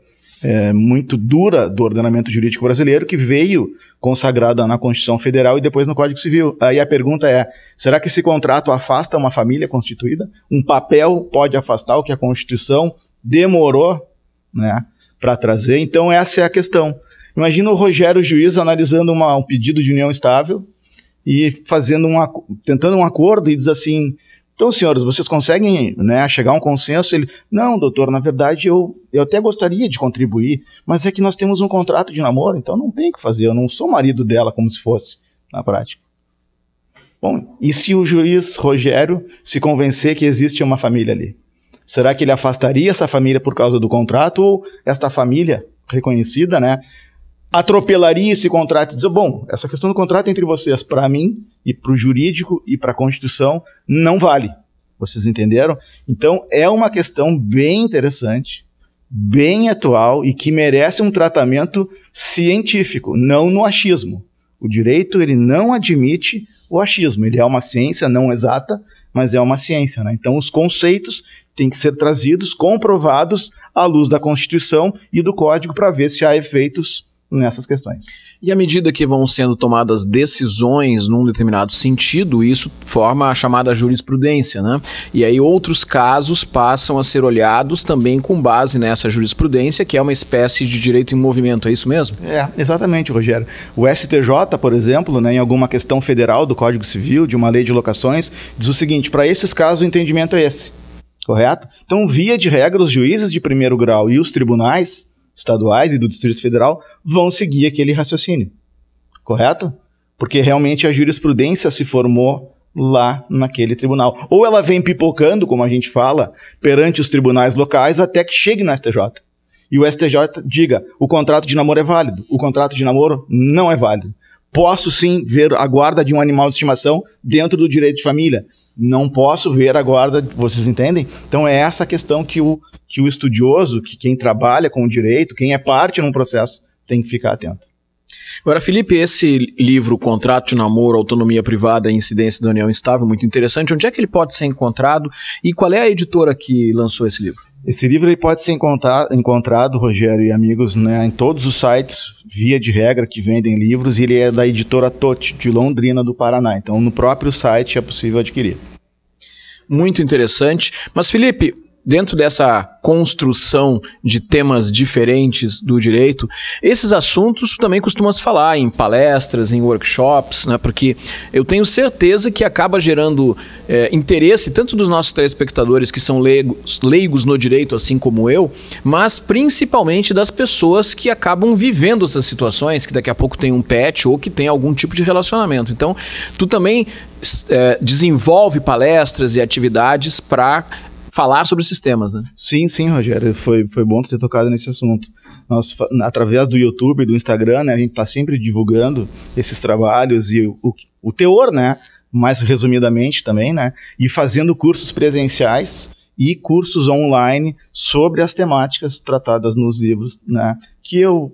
muito dura do ordenamento jurídico brasileiro que veio consagrada na Constituição Federal e depois no Código Civil. Aí a pergunta é, será que esse contrato afasta uma família constituída? Um papel pode afastar o que a Constituição demorou, né, para trazer? Então essa é a questão. Imagina o Rogério Juiz analisando um pedido de união estável e tentando um acordo e diz assim, então, senhores, vocês conseguem, né, chegar a um consenso? Ele, não, doutor, na verdade eu até gostaria de contribuir, mas é que nós temos um contrato de namoro, então não tem o que fazer, eu não sou marido dela como se fosse, na prática. Bom, e se o juiz Rogério se convencer que existe uma família ali? Será que ele afastaria essa família por causa do contrato ou esta família reconhecida, né, atropelaria esse contrato e dizer, bom, essa questão do contrato entre vocês, para mim, e para o jurídico, e para a Constituição, não vale. Vocês entenderam? Então, é uma questão bem interessante, bem atual, e que merece um tratamento científico, não no achismo. O direito, ele não admite o achismo. Ele é uma ciência não exata, mas é uma ciência, né? Então, os conceitos têm que ser trazidos, comprovados à luz da Constituição e do Código para ver se há efeitos nessas questões. E à medida que vão sendo tomadas decisões num determinado sentido, isso forma a chamada jurisprudência, né? E aí outros casos passam a ser olhados também com base nessa jurisprudência, que é uma espécie de direito em movimento, é isso mesmo? É, exatamente, Rogério. O STJ, por exemplo, né, em alguma questão federal do Código Civil, de uma lei de locações, diz o seguinte, para esses casos o entendimento é esse, correto? Então, via de regra, os juízes de primeiro grau e os tribunais estaduais e do Distrito Federal vão seguir aquele raciocínio, correto? Porque realmente a jurisprudência se formou lá naquele tribunal. Ou ela vem pipocando, como a gente fala, perante os tribunais locais até que chegue no STJ. E o STJ diga, o contrato de namoro é válido, o contrato de namoro não é válido. Posso sim ver a guarda de um animal de estimação dentro do direito de família. Não posso ver a guarda, vocês entendem? Então é essa questão que o estudioso, que quem trabalha com o direito, quem é parte num processo, tem que ficar atento. Agora, Felipe, esse livro, Contrato de Namoro, Autonomia Privada e Incidência da União Estável, muito interessante. Onde é que ele pode ser encontrado e qual é a editora que lançou esse livro? Esse livro ele pode ser encontrado, Rogério e amigos, né, em todos os sites, via de regra, que vendem livros, e ele é da editora Totti, de Londrina, do Paraná. Então, no próprio site é possível adquirir. Muito interessante. Mas, Felipe, dentro dessa construção de temas diferentes do direito, esses assuntos também costumam se falar em palestras, em workshops, né? Porque eu tenho certeza que acaba gerando interesse tanto dos nossos telespectadores que são leigos no direito, assim como eu, mas principalmente das pessoas que acabam vivendo essas situações, que daqui a pouco tem um pet ou que tem algum tipo de relacionamento. Então, tu também desenvolve palestras e atividades para falar sobre esses temas, né? Sim, Rogério, foi bom ter tocado nesse assunto. Nós, através do YouTube e do Instagram, né, a gente está sempre divulgando esses trabalhos e o teor, né, mais resumidamente também, né, e fazendo cursos presenciais e cursos online sobre as temáticas tratadas nos livros, né, que eu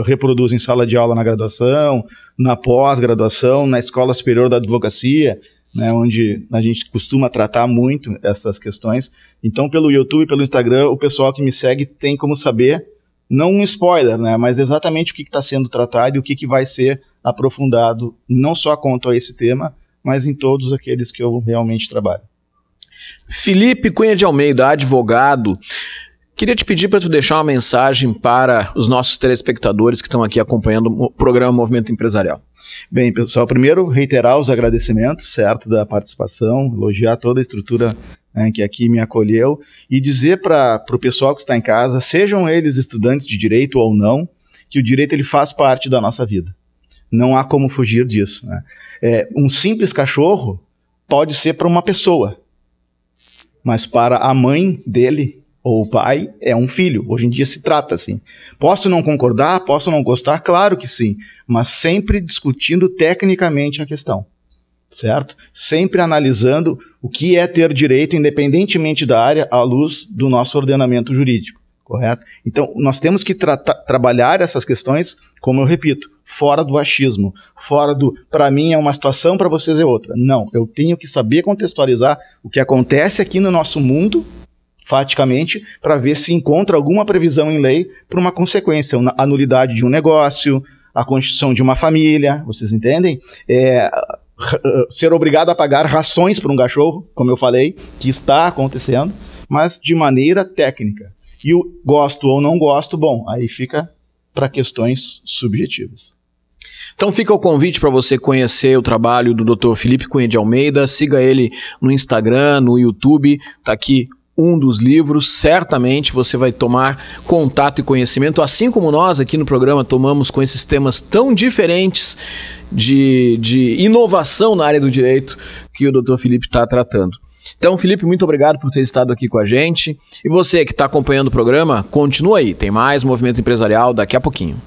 reproduzo em sala de aula na graduação, na pós-graduação, na Escola Superior da Advocacia, né, onde a gente costuma tratar muito essas questões. Então, pelo YouTube e pelo Instagram, o pessoal que me segue tem como saber, não um spoiler, né, mas exatamente o que está sendo tratado e o que vai ser aprofundado, não só quanto a esse tema, mas em todos aqueles que eu realmente trabalho. Felipe Cunha de Almeida, advogado, queria te pedir para tu deixar uma mensagem para os nossos telespectadores que estão aqui acompanhando o programa Movimento Empresarial. Bem, pessoal, primeiro reiterar os agradecimentos, certo, da participação, elogiar toda a estrutura, né, que aqui me acolheu e dizer para o pessoal que está em casa, sejam eles estudantes de direito ou não, que o direito ele faz parte da nossa vida. Não há como fugir disso, né? Um simples cachorro pode ser para uma pessoa, mas para a mãe dele ou o pai é um filho. Hoje em dia se trata assim. Posso não concordar, posso não gostar, claro que sim, mas sempre discutindo tecnicamente a questão, certo? Sempre analisando o que é ter direito, independentemente da área, à luz do nosso ordenamento jurídico, correto? Então, nós temos que trabalhar essas questões, como eu repito, fora do achismo, fora do, para mim é uma situação, para vocês é outra. Não, eu tenho que saber contextualizar o que acontece aqui no nosso mundo, faticamente, para ver se encontra alguma previsão em lei para uma consequência, a nulidade de um negócio, a constituição de uma família, vocês entendem? Ser obrigado a pagar rações para um cachorro, como eu falei, que está acontecendo, mas de maneira técnica. E o gosto ou não gosto, bom, aí fica para questões subjetivas. Então fica o convite para você conhecer o trabalho do Dr. Felipe Cunha de Almeida, siga ele no Instagram, no YouTube, tá aqui um dos livros, certamente você vai tomar contato e conhecimento, assim como nós aqui no programa tomamos com esses temas tão diferentes de inovação na área do direito que o Dr. Felipe está tratando. Então, Felipe, muito obrigado por ter estado aqui com a gente. E você que está acompanhando o programa, continua aí, tem mais Movimento Empresarial daqui a pouquinho.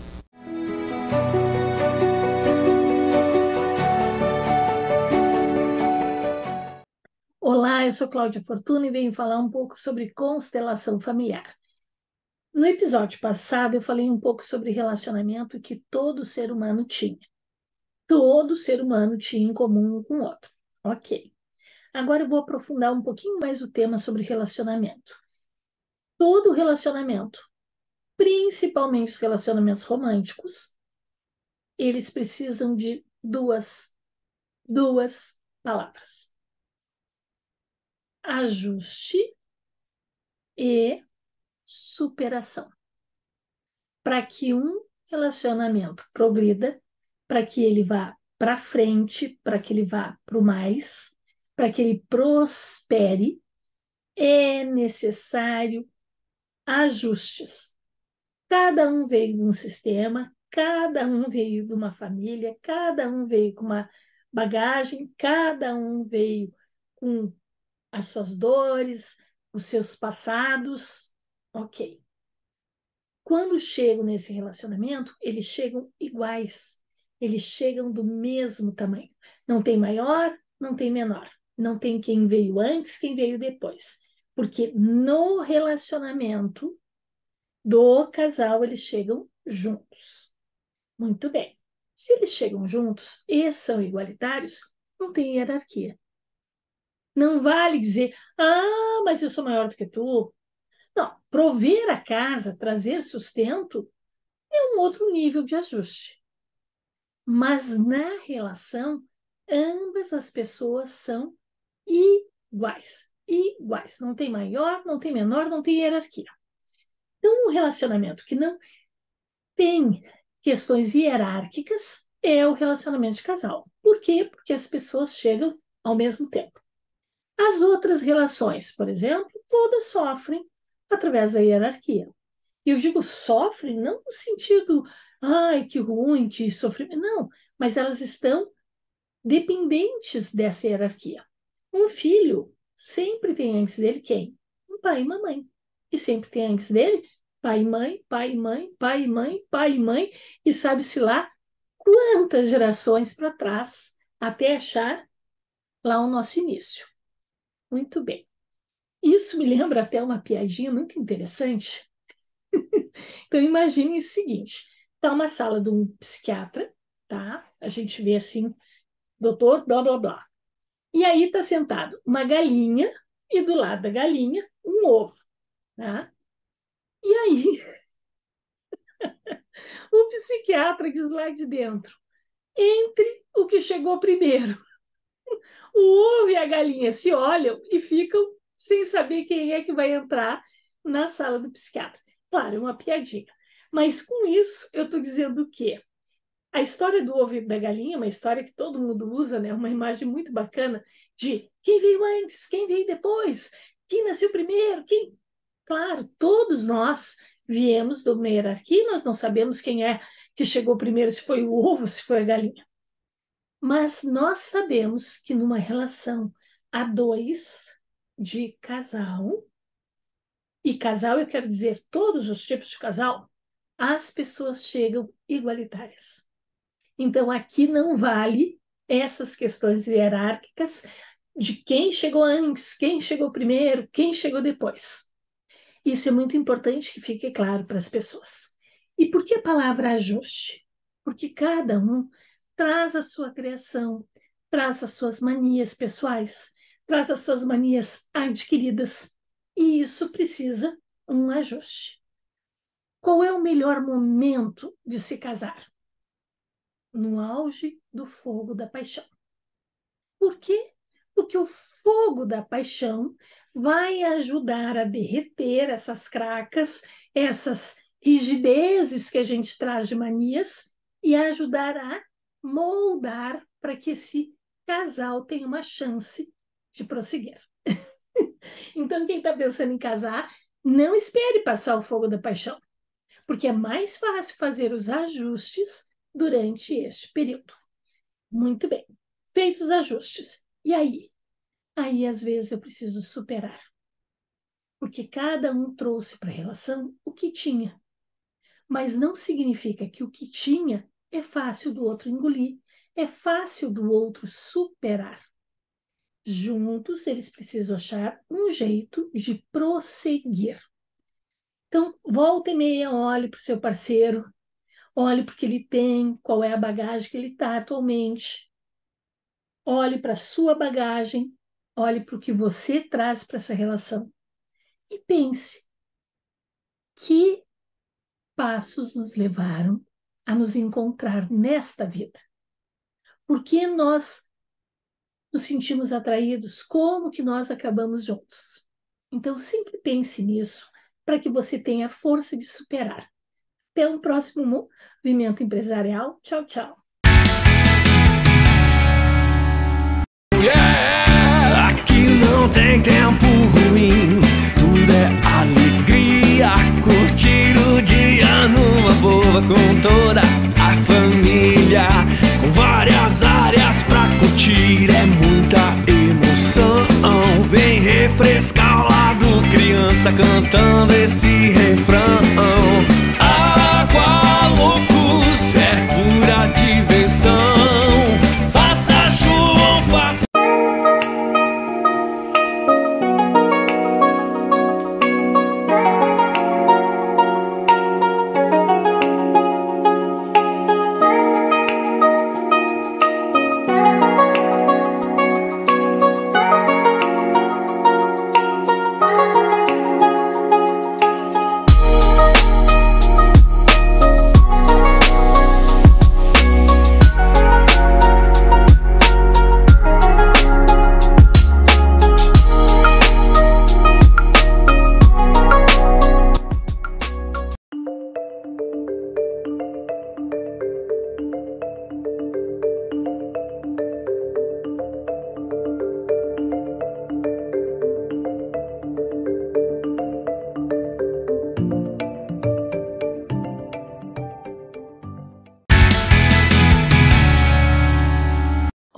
Olá, eu sou Cláudia Fortuna e venho falar um pouco sobre constelação familiar. No episódio passado, eu falei um pouco sobre relacionamento que todo ser humano tinha. Todo ser humano tinha em comum um com o outro. Ok. Agora eu vou aprofundar um pouquinho mais o tema sobre relacionamento. Todo relacionamento, principalmente os relacionamentos românticos, eles precisam de duas palavras: ajuste e superação. Para que um relacionamento progrida, para que ele vá para frente, para que ele vá para o mais, para que ele prospere, é necessário ajustes. Cada um veio de um sistema, cada um veio de uma família, cada um veio com uma bagagem, cada um veio com as suas dores, os seus passados. Ok. Quando chegam nesse relacionamento, eles chegam iguais, eles chegam do mesmo tamanho. Não tem maior, não tem menor. Não tem quem veio antes, quem veio depois. Porque no relacionamento do casal, eles chegam juntos. Muito bem. Se eles chegam juntos e são igualitários, não tem hierarquia. Não vale dizer, mas eu sou maior do que tu. Não, prover a casa, trazer sustento, é um outro nível de ajuste. Mas na relação, ambas as pessoas são iguais. Iguais. Não tem maior, não tem menor, não tem hierarquia. Então, um relacionamento que não tem questões hierárquicas é o relacionamento de casal. Por quê? Porque as pessoas chegam ao mesmo tempo. As outras relações, por exemplo, todas sofrem através da hierarquia. E eu digo sofrem não no sentido, que ruim, que sofrimento, não, mas elas estão dependentes dessa hierarquia. Um filho sempre tem antes dele quem? Um pai e uma mãe. E sempre tem antes dele pai e mãe, pai e mãe, pai e mãe, pai e mãe, e sabe-se lá quantas gerações para trás até achar lá o nosso início. Muito bem. Isso me lembra até uma piadinha muito interessante. Então, imagine o seguinte: está uma sala de um psiquiatra, tá? A gente vê assim, doutor, blá, blá, blá. E aí está sentado uma galinha e do lado da galinha um ovo, tá? E aí, o psiquiatra diz lá de dentro: entre o que chegou primeiro. O ovo e a galinha se olham e ficam sem saber quem é que vai entrar na sala do psiquiatra. Claro, é uma piadinha. Mas com isso, eu estou dizendo o quê? A história do ovo e da galinha é uma história que todo mundo usa, né? Uma imagem muito bacana de quem veio antes, quem veio depois, quem nasceu primeiro, quem... Claro, todos nós viemos de uma hierarquia, nós não sabemos quem é que chegou primeiro, se foi o ovo, se foi a galinha. Mas nós sabemos que numa relação a dois de casal, e casal eu quero dizer todos os tipos de casal, as pessoas chegam igualitárias. Então aqui não vale essas questões hierárquicas de quem chegou antes, quem chegou primeiro, quem chegou depois. Isso é muito importante que fique claro para as pessoas. E por que a palavra ajuste? Porque cada um traz a sua criação, traz as suas manias pessoais, traz as suas manias adquiridas, e isso precisa um ajuste. Qual é o melhor momento de se casar? No auge do fogo da paixão. Por quê? Porque o fogo da paixão vai ajudar a derreter essas cracas, essas rigidezes que a gente traz de manias e ajudar a moldar para que esse casal tenha uma chance de prosseguir. Então, quem está pensando em casar, não espere passar o fogo da paixão, porque é mais fácil fazer os ajustes durante este período. Muito bem, feitos os ajustes. E aí? Aí, às vezes, eu preciso superar. Porque cada um trouxe para a relação o que tinha. Mas não significa que o que tinha é fácil do outro engolir, é fácil do outro superar. Juntos, eles precisam achar um jeito de prosseguir. Então, volta e meia, olhe para o seu parceiro, olhe para o que ele tem, qual é a bagagem que ele está atualmente. Olhe para a sua bagagem, olhe para o que você traz para essa relação. E pense, que passos nos levaram a nos encontrar nesta vida? Por que nós nos sentimos atraídos? Como que nós acabamos juntos? Então, sempre pense nisso, para que você tenha a força de superar. Até um próximo Movimento Empresarial. Tchau, tchau. Yeah, aqui não tem tempo ruim, tudo é alegria, curtir o dia numa boa com toda a família, com várias áreas pra curtir, é muita emoção. Vem refrescar o lado, criança cantando esse refrão. Aqualocos é pura diversão. Faça chuva ou faça...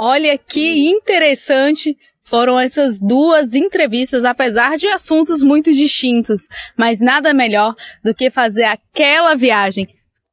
Olha que interessante foram essas duas entrevistas, apesar de assuntos muito distintos, mas nada melhor do que fazer aquela viagem,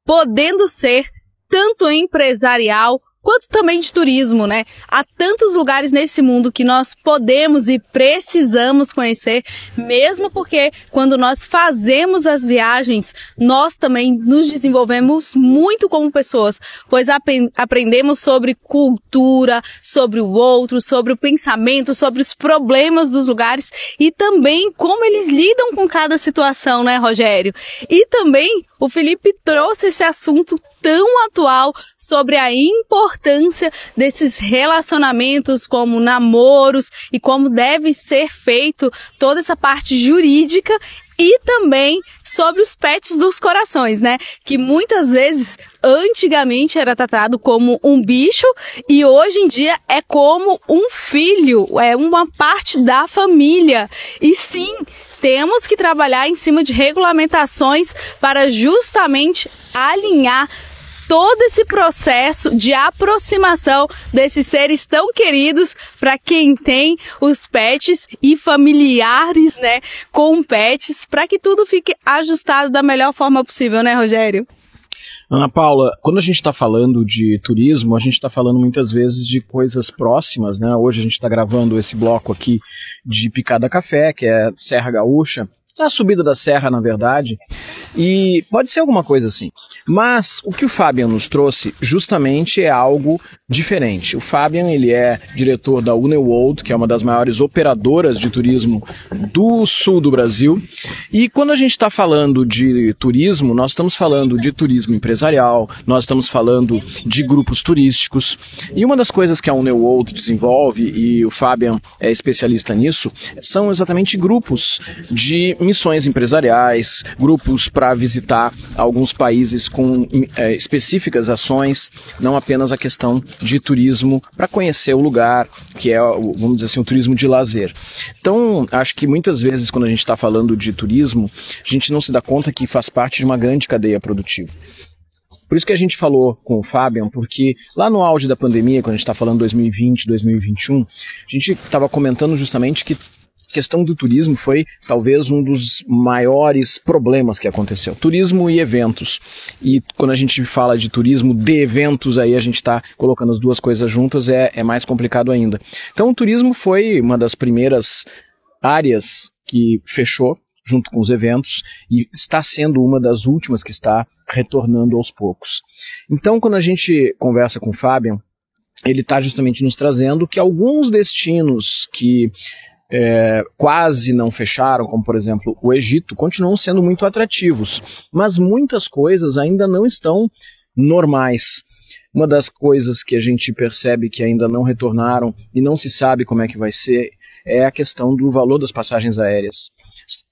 podendo ser tanto empresarial quanto também de turismo, né? Há tantos lugares nesse mundo que nós podemos e precisamos conhecer, mesmo porque quando nós fazemos as viagens, nós também nos desenvolvemos muito como pessoas, pois aprendemos sobre cultura, sobre o outro, sobre o pensamento, sobre os problemas dos lugares e também como eles lidam com cada situação, né, Rogério? E também o Felipe trouxe esse assunto tão atual sobre a importância desses relacionamentos como namoros e como deve ser feito toda essa parte jurídica e também sobre os pets dos corações, né? Que muitas vezes, antigamente, era tratado como um bicho e hoje em dia é como um filho, é uma parte da família. E sim, temos que trabalhar em cima de regulamentações para justamente alinhar todo esse processo de aproximação desses seres tão queridos para quem tem os pets e familiares, né, com pets, para que tudo fique ajustado da melhor forma possível, né, Rogério? Ana Paula, quando a gente está falando de turismo, a gente está falando muitas vezes de coisas próximas, né? Hoje a gente está gravando esse bloco aqui de Picada Café, que é Serra Gaúcha, a subida da serra, na verdade, e pode ser alguma coisa assim. Mas o que o Fabian nos trouxe justamente é algo diferente. O Fabian, ele é diretor da Uneworld, que é uma das maiores operadoras de turismo do sul do Brasil. E quando a gente está falando de turismo, nós estamos falando de turismo empresarial, nós estamos falando de grupos turísticos. E uma das coisas que a Uneworld desenvolve, e o Fabian é especialista nisso, são exatamente grupos de missões empresariais, grupos para visitar alguns países com específicas ações, não apenas a questão de turismo para conhecer o lugar, que é, vamos dizer assim, o turismo de lazer. Então, acho que muitas vezes quando a gente está falando de turismo, a gente não se dá conta que faz parte de uma grande cadeia produtiva. Por isso que a gente falou com o Fabian, porque lá no auge da pandemia, quando a gente está falando 2020, 2021, a gente estava comentando justamente que a questão do turismo foi talvez um dos maiores problemas que aconteceu. Turismo e eventos. E quando a gente fala de turismo de eventos, aí a gente está colocando as duas coisas juntas, é mais complicado ainda. Então o turismo foi uma das primeiras áreas que fechou junto com os eventos e está sendo uma das últimas que está retornando aos poucos. Então quando a gente conversa com o Fabian, ele está justamente nos trazendo que alguns destinos que quase não fecharam, como por exemplo o Egito, continuam sendo muito atrativos, mas muitas coisas ainda não estão normais. Uma das coisas que a gente percebe que ainda não retornaram e não se sabe como é que vai ser é a questão do valor das passagens aéreas.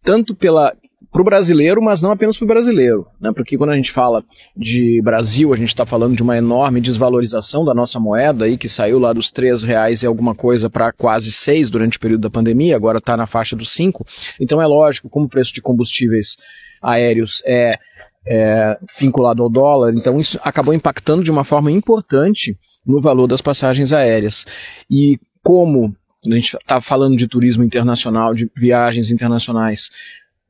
Tanto para o brasileiro, mas não apenas para o brasileiro, né? Porque quando a gente fala de Brasil, a gente está falando de uma enorme desvalorização da nossa moeda, aí, que saiu lá dos R$3 e alguma coisa para quase 6 durante o período da pandemia, agora está na faixa dos 5. Então é lógico, como o preço de combustíveis aéreos é vinculado ao dólar, então isso acabou impactando de uma forma importante no valor das passagens aéreas. E como a gente está falando de turismo internacional, de viagens internacionais,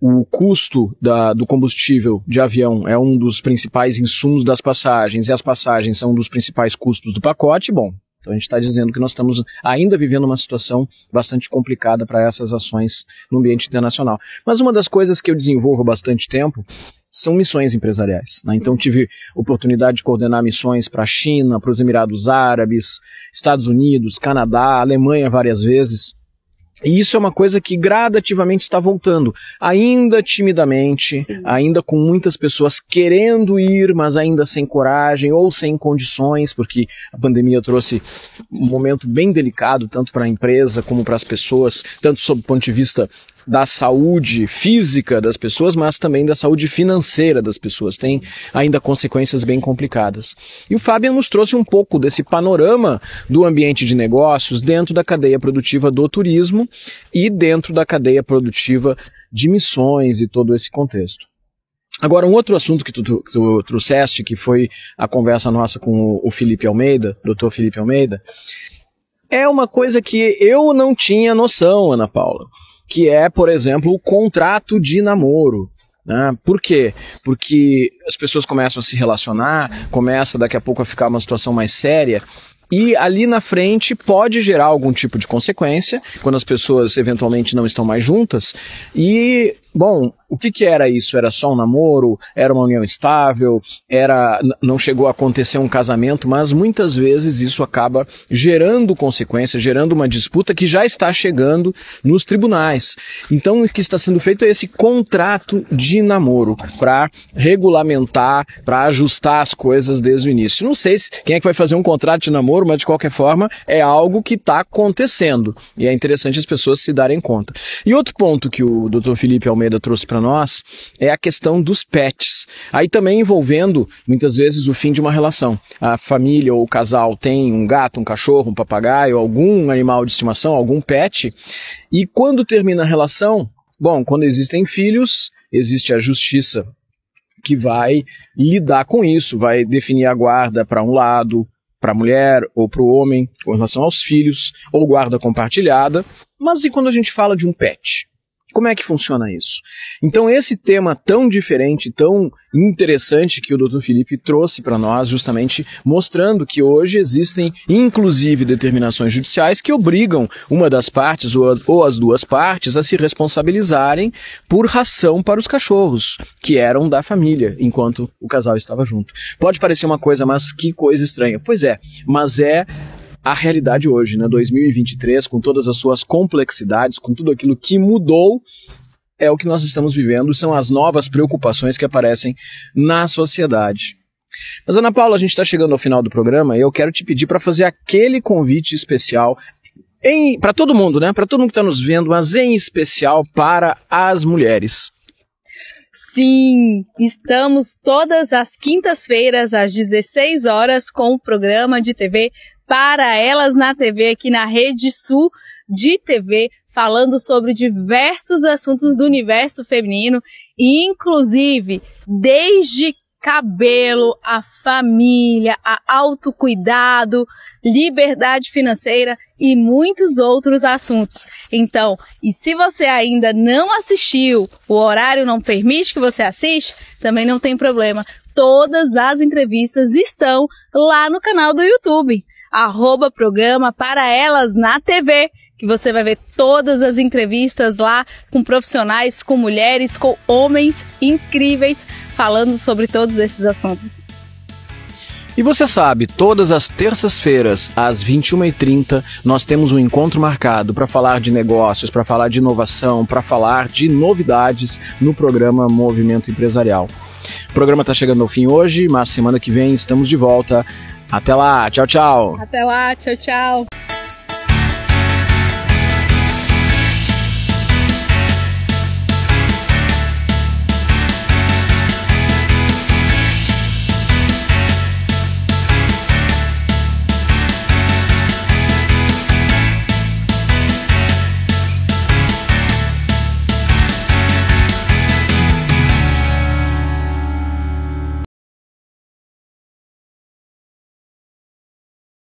o custo do combustível de avião é um dos principais insumos das passagens, e as passagens são um dos principais custos do pacote, bom, então a gente está dizendo que nós estamos ainda vivendo uma situação bastante complicada para essas ações no ambiente internacional. Mas uma das coisas que eu desenvolvo há bastante tempo são missões empresariais, né? Então tive oportunidade de coordenar missões para a China, para os Emirados Árabes, Estados Unidos, Canadá, Alemanha várias vezes. E isso é uma coisa que gradativamente está voltando, ainda timidamente, ainda com muitas pessoas querendo ir, mas ainda sem coragem ou sem condições, porque a pandemia trouxe um momento bem delicado, tanto para a empresa como para as pessoas, tanto sob o ponto de vista da saúde física das pessoas, mas também da saúde financeira das pessoas. Tem ainda consequências bem complicadas. E o Fabian nos trouxe um pouco desse panorama do ambiente de negócios dentro da cadeia produtiva do turismo e dentro da cadeia produtiva de missões e todo esse contexto. Agora, um outro assunto que tu trouxeste, que foi a conversa nossa com o Felipe Almeida, Dr. Felipe Almeida, é uma coisa que eu não tinha noção, Ana Paula, que é, por exemplo, o contrato de namoro. Né? Por quê? Porque as pessoas começam a se relacionar, começa daqui a pouco a ficar uma situação mais séria, e ali na frente pode gerar algum tipo de consequência, quando as pessoas eventualmente não estão mais juntas. E, bom, o que era isso? Era só um namoro? Era uma união estável? Não chegou a acontecer um casamento, mas muitas vezes isso acaba gerando consequências, gerando uma disputa que já está chegando nos tribunais. Então o que está sendo feito é esse contrato de namoro para regulamentar, para ajustar as coisas desde o início. Não sei quem é que vai fazer um contrato de namoro, mas de qualquer forma é algo que está acontecendo e é interessante as pessoas se darem conta. E outro ponto que o Dr. Felipe Almeida trouxe para nós é a questão dos pets. Aí também envolvendo muitas vezes o fim de uma relação. A família ou o casal tem um gato, um cachorro, um papagaio, algum animal de estimação, algum pet, e quando termina a relação, bom, quando existem filhos, existe a justiça que vai lidar com isso, vai definir a guarda para um lado, para a mulher ou para o homem, com relação aos filhos, ou guarda compartilhada. Mas e quando a gente fala de um pet? Como é que funciona isso? Então esse tema tão diferente, tão interessante que o Dr. Felipe trouxe para nós, justamente mostrando que hoje existem inclusive determinações judiciais que obrigam uma das partes ou as duas partes a se responsabilizarem por ração para os cachorros, que eram da família, enquanto o casal estava junto. Pode parecer uma coisa, mas que coisa estranha. Pois é, mas é a realidade hoje, né? 2023, com todas as suas complexidades, com tudo aquilo que mudou, é o que nós estamos vivendo, são as novas preocupações que aparecem na sociedade. Mas, Ana Paula, a gente está chegando ao final do programa e eu quero te pedir para fazer aquele convite especial para todo mundo, né? Para todo mundo que está nos vendo, mas em especial para as mulheres. Sim, estamos todas as quintas-feiras às 16 horas com o programa de TV Para Elas na TV, aqui na Rede Sul de TV, falando sobre diversos assuntos do universo feminino, inclusive desde cabelo, a família, a autocuidado, liberdade financeira e muitos outros assuntos. Então, e se você ainda não assistiu, o horário não permite que você assista, também não tem problema. Todas as entrevistas estão lá no canal do YouTube. @programa Para Elas na TV, que você vai ver todas as entrevistas lá com profissionais, com mulheres, com homens incríveis, falando sobre todos esses assuntos. E você sabe, todas as terças-feiras, às 21h30, nós temos um encontro marcado para falar de negócios, para falar de inovação, para falar de novidades no programa Movimento Empresarial. O programa está chegando ao fim hoje, mas semana que vem estamos de volta. Até lá, tchau, tchau. Até lá, tchau, tchau.